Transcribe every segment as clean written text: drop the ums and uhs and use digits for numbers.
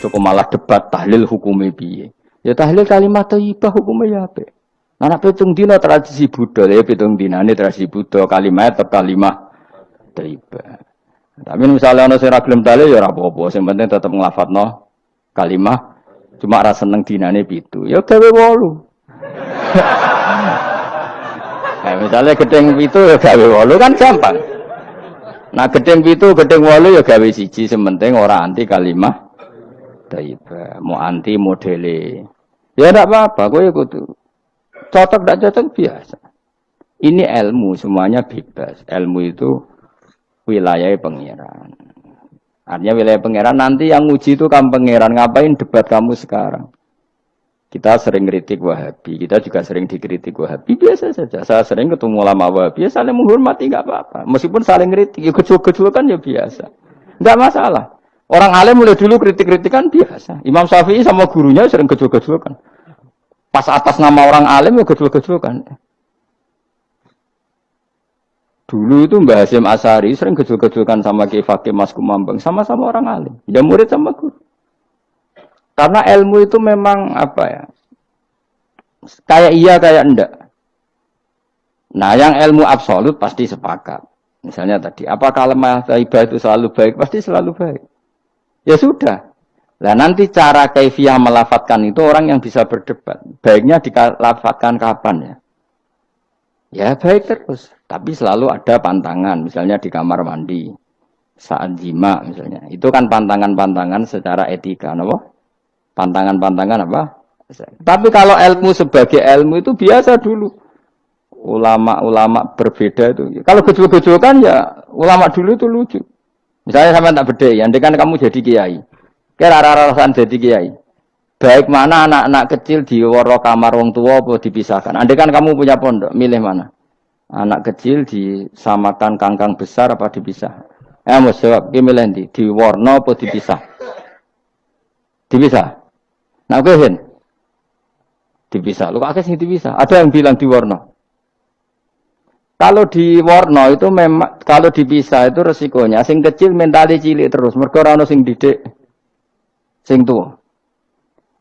kok malah debat tahlil hukumnya piye. Ya tahlil kalimat thayyibah hukumnya ya apik. Anak pitung dina tradisi Buddha, ya pitung dinane tradisi Buddha kalimat atau kalimah thayyibah. Tapi misalnya ana sing ra gelem tahlil ya ora apa-apa, sing penting tetep nglafadzno kalimah cuma ra seneng dinane 7. Ya gawe 8. Nah, misalnya gedeng 7 ya gawe 8 kan gampang. Nah gedeng 7, gedeng 8 ya gawe 1, sing penting ora anti kalimah thayyibah, mau anti modele. Ya ndak apa-apa, kowe kudu cocok ndak cocok biasa. Ini ilmu semuanya bebas. Ilmu itu wilayah pangeran. Artinya wilayah pangeran nanti yang uji itu kamu pangeran. Ngapain debat kamu sekarang? Kita sering kritik Wahabi, kita juga sering dikritik Wahabi, biasa saja. Saya sering ketemu ulama Wahabi, saling menghormati nggak apa-apa. Meskipun saling kritik, ya gejol-gejol kan ya biasa, nggak masalah. Orang alim mulai dulu kritik-kritikan biasa. Imam Syafi'i sama gurunya sering gejol-gejol kan. Pas atas nama orang alim ya gejol-gejol kan. Dulu itu Mbah Hasyim Asy'ari sering gejol-gejolkan sama Ki Fakih Mas Kumambang, sama-sama orang alim, ya murid sama guru. Karena ilmu itu memang apa ya? Kayak iya kayak enggak. Nah, yang ilmu absolut pasti sepakat. Misalnya tadi, apa kalimah thayyibah itu selalu baik? Pasti selalu baik. Ya sudah. Nah, nanti cara kaifiyah melafadzkan itu orang yang bisa berdebat. Baiknya dilafadzkan kapan ya? Ya baik terus. Tapi selalu ada pantangan. Misalnya di kamar mandi. Saat jima misalnya. Itu kan pantangan-pantangan secara etika. Apa? Pantangan-pantangan apa? Tapi kalau ilmu sebagai ilmu itu biasa dulu. Ulama-ulama berbeda itu. Kalau gejol-gejol kan ya ulama dulu itu lucu. Misalnya sampai tak beda, andai kan kamu jadi kiai. Kira rara-rasan jadi kiai. Baik mana anak-anak kecil di waro kamar wong tua apa dipisahkan. Andai kan kamu punya pondok, milih mana? Anak kecil disamakan kangkang besar apa dipisah? Mau jawab, milih di warna apa dipisah? Dipisah. Nah, kehen dipisah. Lu kakek sing dipisah. Ada yang bilang di warna. Kalau di warna itu memang kalau dipisah itu resikonya sing kecil mentali cilik terus. Mergo ora ono sing didik sing tua.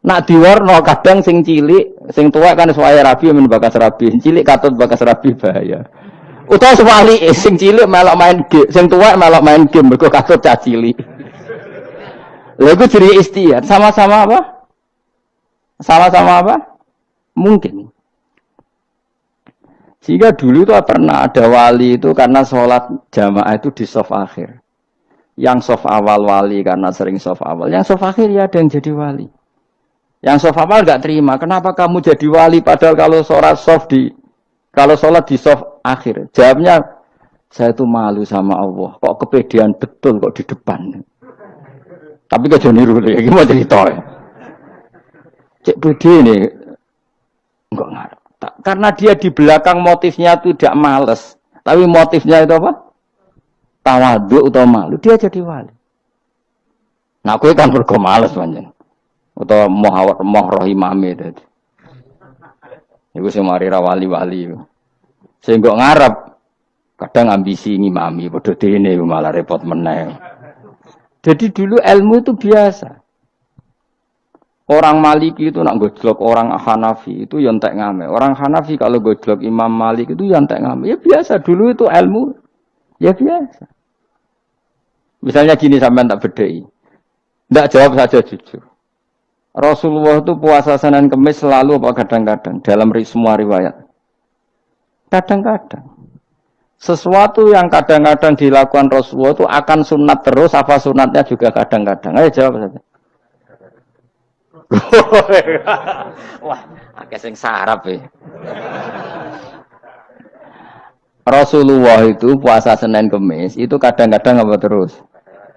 Nak di warna kadang sing cilik, sing tua kan suwaya rabi men bakas rabi. Cilik katut bakas rabi bahaya. Utawa suwali sing cilik melok main game, sing tua melok main game mergo katut cah cilik. Lha iku jadi istiad, sama-sama apa? Sama-sama apa? Mungkin. Sehingga dulu itu pernah ada wali itu karena sholat jamaah itu di shaf akhir. Yang shaf awal wali karena sering shaf awal. Yang shaf akhir ya ada yang jadi wali. Yang shaf awal nggak terima. Kenapa kamu jadi wali padahal kalau sholat di shaf akhir? Jawabnya, saya itu malu sama Allah. Kok kepedean betul kok di depan. Tapi kok niru ya, gimana cerita ya? Cek pede ini enggak ngarep. Karena dia di belakang motifnya itu tidak males, tapi motifnya itu apa? Tawadhu atau malu, dia jadi wali. Nah, aku kan mergo males panjang. Atau moh rohimame tadi. Iku sing mari ra wali-wali. Sing kok ngarep kadang ambisi ngimami padha dene malah repot meneh. Jadi dulu ilmu itu biasa. Orang Maliki itu nak gojlok orang Hanafi itu yang tak ngame. Orang Hanafi kalau gojlok Imam Malik itu yang tak ngame. Ya biasa dulu itu ilmu. Ya biasa. Misalnya gini sampean tak bedai. Tidak jawab saja jujur. Rasulullah itu puasa Senin Kemis selalu apa kadang-kadang dalam semua riwayat. Kadang-kadang. Sesuatu yang kadang-kadang dilakukan Rasulullah itu akan sunat terus apa sunatnya juga kadang-kadang. Ayo jawab saja. Wah, akeh sing sarap ya. Rasulullah itu puasa Senin Kemis itu kadang-kadang apa terus?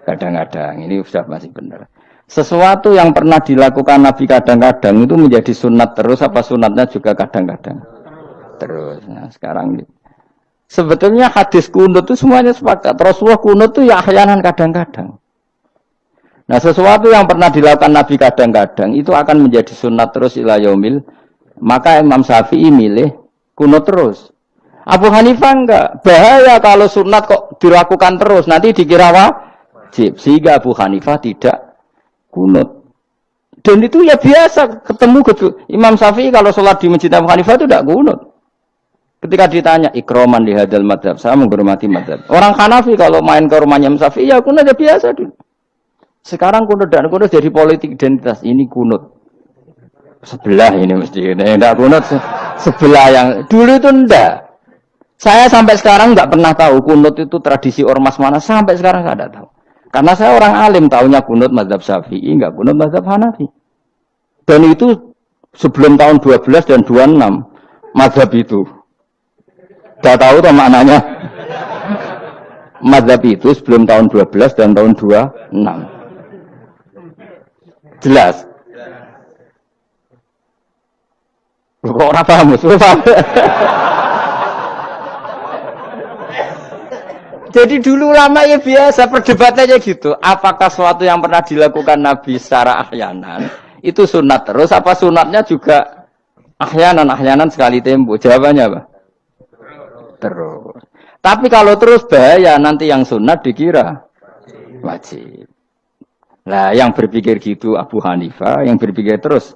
Kadang-kadang. Ini sudah masih benar. Sesuatu yang pernah dilakukan Nabi kadang-kadang itu menjadi sunat terus apa sunatnya juga kadang-kadang? Terus. Nah, sekarang ini. Sebetulnya hadis kunut itu semuanya sepakat. Rasulullah kunut itu ya ahyanan kadang-kadang. Nah, sesuatu yang pernah dilakukan Nabi kadang-kadang itu akan menjadi sunat terus ila yaumil. Maka Imam Syafi'i milih kunut terus. Abu Hanifah enggak. Bahaya kalau sunat kok dilakukan terus. Nanti dikira wajib. Sehingga Abu Hanifah tidak kunut. Dan itu ya biasa ketemu gitu. Imam Syafi'i kalau sholat di Masjid Abu Hanifah itu tidak kunut. Ketika ditanya ikroman di hadal madhab, saya menghormati madhab. Orang Hanafi kalau main ke rumahnya Imam Syafi'i ya kunut ya biasa dulu. Sekarang kunut dan kunut jadi politik identitas. Ini kunut sebelah ini mesti. Tidak kunut sebelah yang dulu itu enggak. Saya sampai sekarang nggak pernah tahu kunut itu tradisi ormas mana. Sampai sekarang nggak ada tahu. Karena saya orang alim, tahunya kunut mazhab Syafi'i, enggak kunut mazhab Hanafi. Dan itu sebelum tahun 12 dan 26 mazhab itu. Sudah tahu tuh maknanya. Mazhab itu sebelum tahun 12 dan tahun 26. Jelas? Kok orang paham? Jadi dulu lama ya biasa perdebatannya gitu. Apakah sesuatu yang pernah dilakukan Nabi secara ahyanan itu sunat terus? Apa sunatnya juga ahyanan sekali tempo? Jawabannya apa? Terus. Tapi kalau terus bahaya nanti yang sunat dikira wajib. Nah, yang berpikir gitu Abu Hanifah, yang berpikir terus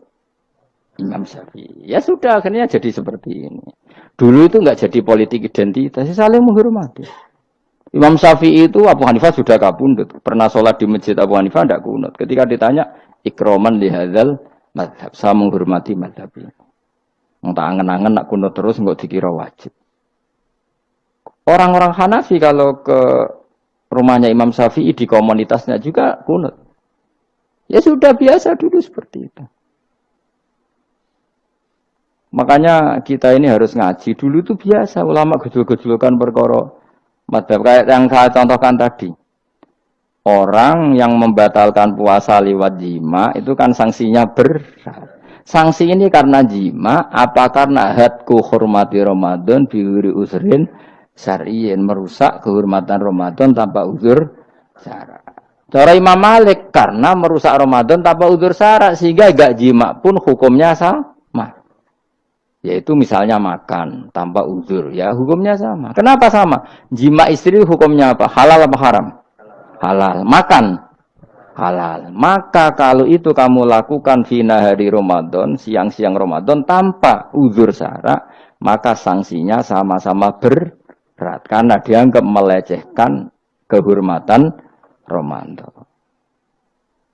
Imam Syafi'i. Ya sudah, akhirnya jadi seperti ini. Dulu itu nggak jadi politik identitas, saling menghormati. Imam Syafi'i itu Abu Hanifah sudah kabundut. Pernah sholat di Masjid Abu Hanifah tidak kunut. Ketika ditanya ikroman li hadzal madhab, saya menghormati madhab ini. Tak angen-angen nak kunut terus nggak dikira wajib. Orang-orang Hanafi kalau ke rumahnya Imam Syafi'i di komunitasnya juga kunut. Ya sudah biasa dulu seperti itu. Makanya kita ini harus ngaji. Dulu itu biasa ulama gejol-gejolkan perkara madhab kayak yang saya contohkan tadi. Orang yang membatalkan puasa lewat jima itu kan sanksinya berat. Sanksi ini karena jima, apa karena hadku hormati Ramadan biuri usrin syar'iyyin, merusak kehormatan Ramadan tanpa uzur syara'. Cara Imam Malik karena merusak Ramadan tanpa uzur syara' sehingga gak jima pun hukumnya sama. Yaitu misalnya makan tanpa uzur, ya hukumnya sama. Kenapa sama? Jima istri hukumnya apa? Halal apa haram? Halal. Makan? Halal. Maka kalau itu kamu lakukan fina hari Ramadan, siang-siang Ramadan tanpa uzur syara, maka sanksinya sama-sama berat. Karena dianggap melecehkan kehormatan Ramadan.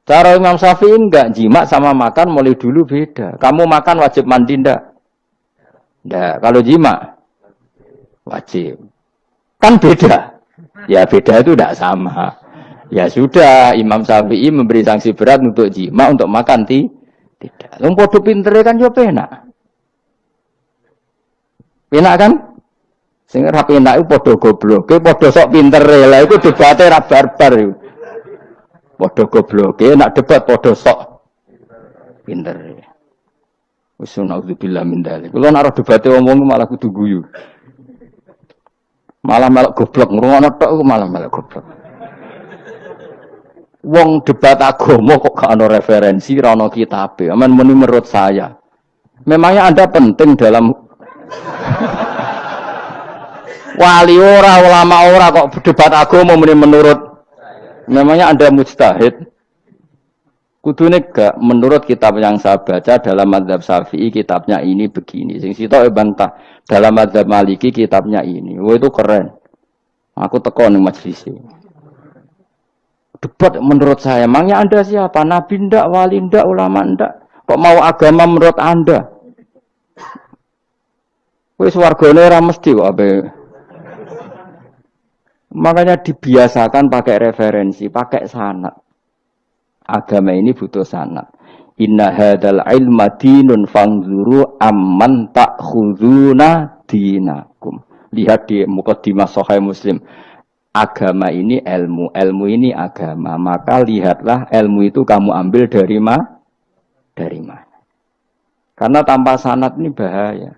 Cara Imam Syafi'i enggak, jima sama makan mulai dulu beda. Kamu makan wajib mandi enggak? Nah, kalau jima wajib. Kan beda. Ya beda itu tidak sama. Ya sudah, Imam Syafi'i memberi sanksi berat untuk jima, untuk makan tidak. Wong padha pintere kan yo penak. Penak kan? Sing ora penak iku padha gobloke, padha sok pintere. Lah iku debate ra barbar iku. Padha gobloke, nak debat padha sok pintere. Wis naudzubillah min dzalik. Kulo nek debate omong malah kudu guyu. Malah melok goblok ngrungokno tok malah melok goblok. Wong debat agama kok gak ana referensi, ra ana kitabe. Aman menurut saya. Memangnya Anda penting dalam wali ora, ulama ora kok debat agama menurut. Memangnya Anda mujtahid? Kudune gak menurut kitab yang saya baca dalam mazhab Syafi'i kitabnya ini begini. Sing sitok bantah dalam mazhab Maliki kitabnya ini. Wah itu keren. Aku teko ning majelis. Debat menurut saya, emangnya Anda siapa? Nabi ndak, wali ndak, ulama ndak? Kok mau agama menurut Anda? Wis wargane ora mesti kok ape. Makanya dibiasakan pakai referensi, pakai sanad. Agama ini butuh sanad. Inna hadzal ilma dinun fanzuru amman ta'khuduna dinakum. Lihat di muqaddimah Sahih Muslim. Agama ini ilmu, ilmu ini agama. Maka lihatlah ilmu itu kamu ambil dari mana? Karena tanpa sanad ini bahaya.